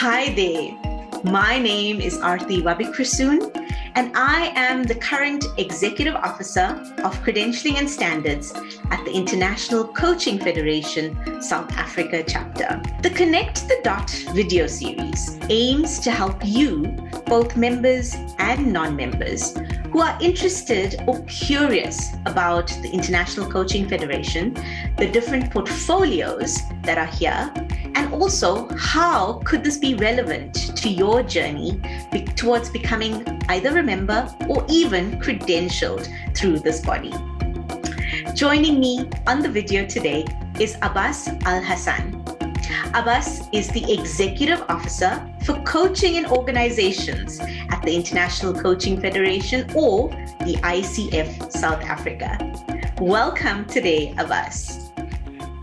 Hi there. My name is Arthi Rabikrisson, and I am the current Executive Officer of Credentialing and Standards at the International Coaching Federation South Africa Chapter. The Connect the Dot video series aims to help you, both members and non-members, who are interested or curious about the International Coaching Federation, the different portfolios that are here, and also how could this be relevant to your journey towards becoming either a member or even credentialed through this body. Joining me on the video today is Abas Alhassan. Abas is the Executive Officer for Coaching in Organizations at the International Coaching Federation, or the ICF South Africa. Welcome today, Abas.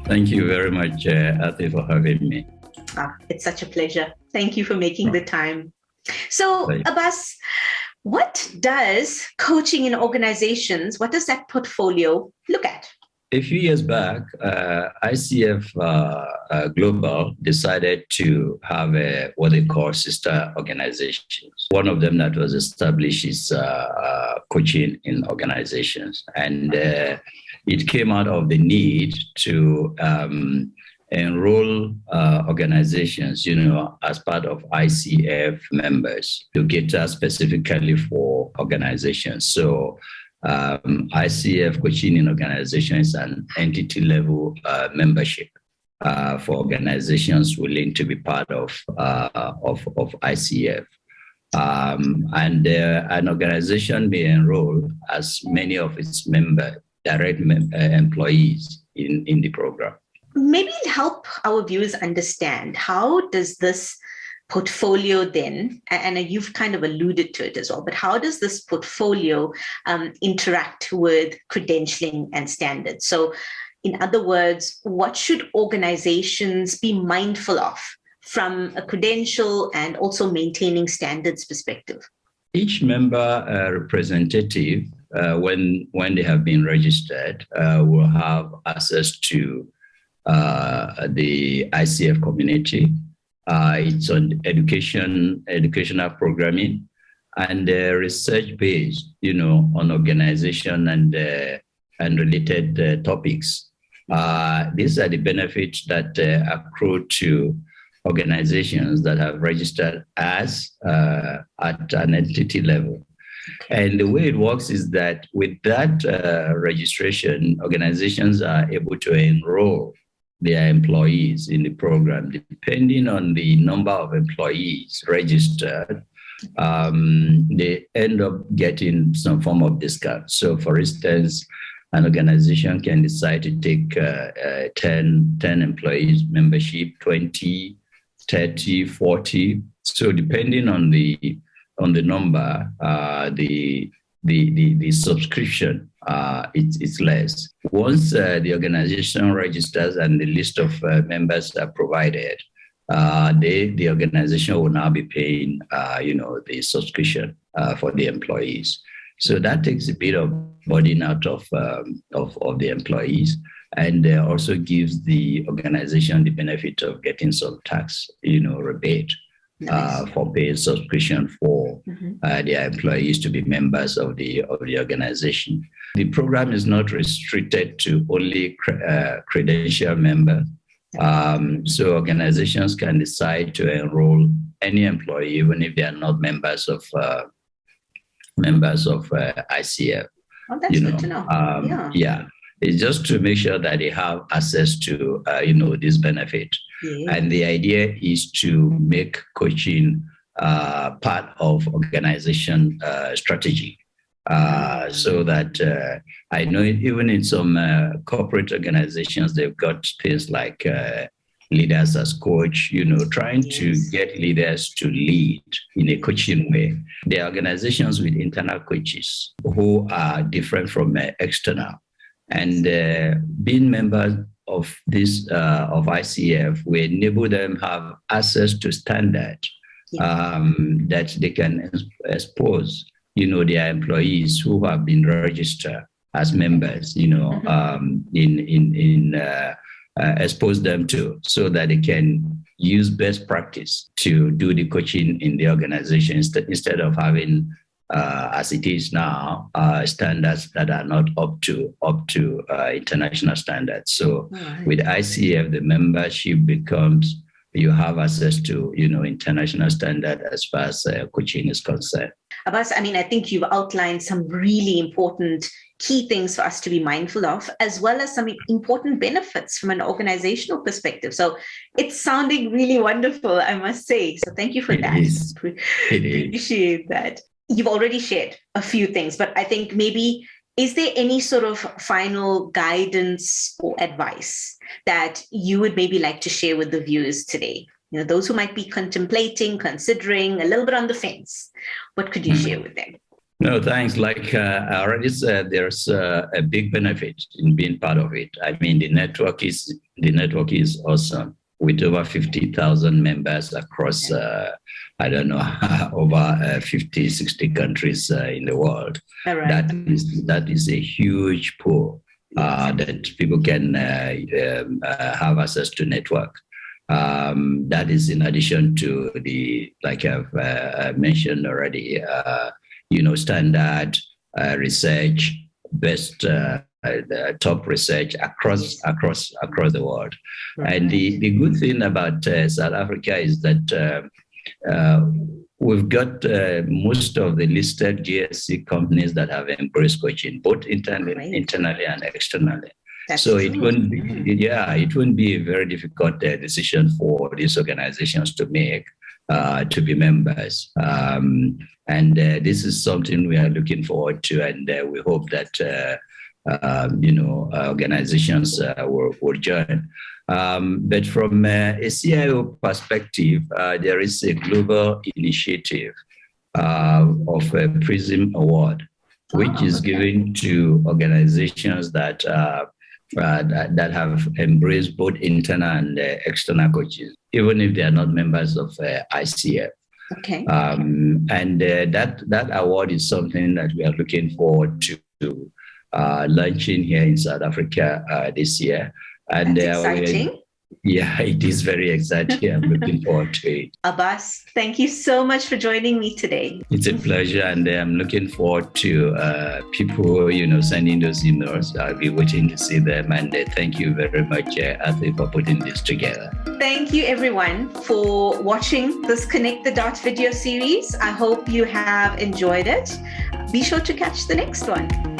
Thank you very much, Arthi, for having me. It's such a pleasure. Thank you for making the time. So, Abas, what does coaching in organizations, what does that portfolio look at? A few years back, ICF Global decided to have what they call sister organizations. One of them that was established is coaching in organizations. And it came out of the need to enroll organizations, as part of ICF members to cater specifically for organizations. So ICF Coaching in Organization is an entity level membership for organizations willing to be part of ICF. And an organization may enroll as many of its direct employees in the program. Maybe help our viewers understand, how does this portfolio then, and you've kind of alluded to it as well, but how does this portfolio interact with credentialing and standards? So in other words, what should organizations be mindful of from a credential and also maintaining standards perspective? Each member representative, when they have been registered, will have access to the ICF community. It's on educational programming and research based, on organization and related topics. These are the benefits that accrue to organizations that have registered as at an entity level. And the way it works is that with that registration, organizations are able to enroll their employees in the program. Depending on the number of employees registered, they end up getting some form of discount. So for instance, an organization can decide to take 10 employees membership, 20, 30, 40. So depending on the number, the subscription it's less. Once the organization registers and the list of members are provided, the organization will now be paying the subscription for the employees. So that takes a bit of burden out of the employees, and also gives the organization the benefit of getting some tax rebate. Nice. For paying subscription for their employees to be members of the organization. The program is not restricted to only credential members. So organizations can decide to enroll any employee, even if they are not members of ICF. Oh, that's good to know. Yeah. It's just to make sure that they have access to, this benefit. Yeah. And the idea is to make coaching part of organization strategy. So that I know even in some corporate organizations, they've got things like leaders as coach, trying to get leaders to lead in a coaching way. There are organizations with internal coaches who are different from external. And being members of this of ICF, we enable them have access to standard that they can expose, their employees who have been registered as members, expose them to, so that they can use best practice to do the coaching in the organization instead of having, as it is now, standards that are not up to international standards. So with ICF, the membership becomes, you have access to, international standard as far as coaching is concerned. Abas, I think you've outlined some really important key things for us to be mindful of, as well as some important benefits from an organizational perspective. So it's sounding really wonderful, I must say. So thank you for that. Appreciate that. You've already shared a few things, but I think maybe, is there any sort of final guidance or advice that you would maybe like to share with the viewers today? Those who might be contemplating, considering, a little bit on the fence. What could you share with them? No, thanks. Like I already said, there's a big benefit in being part of it. The network is awesome, with over 50,000 members across, over 50, 60 countries in the world. Right. That is a huge pool that people can have access to network. That is in addition to the, like I've mentioned already, standard research, best top research across the world. Right. And the good thing about South Africa is that we've got most of the listed GSC companies that have embraced coaching, both internally and externally. So it wouldn't be a very difficult decision for these organizations to make to be members. And this is something we are looking forward to, and we hope that organizations will join. But from a CIO perspective, there is a global initiative of a PRISM Award, which is given to organizations that have embraced both internal and external coaches, even if they are not members of ICF. Okay. And that award is something that we are looking forward to launching here in South Africa this year. And that's exciting. Yeah, it is very exciting. I'm looking forward to it. Abbas, thank you so much for joining me today. It's a pleasure, and I'm looking forward to people, sending those emails. I'll be waiting to see them, and thank you very much, Arthi, for putting this together. Thank you, everyone, for watching this Connect the Dots video series. I hope you have enjoyed it. Be sure to catch the next one.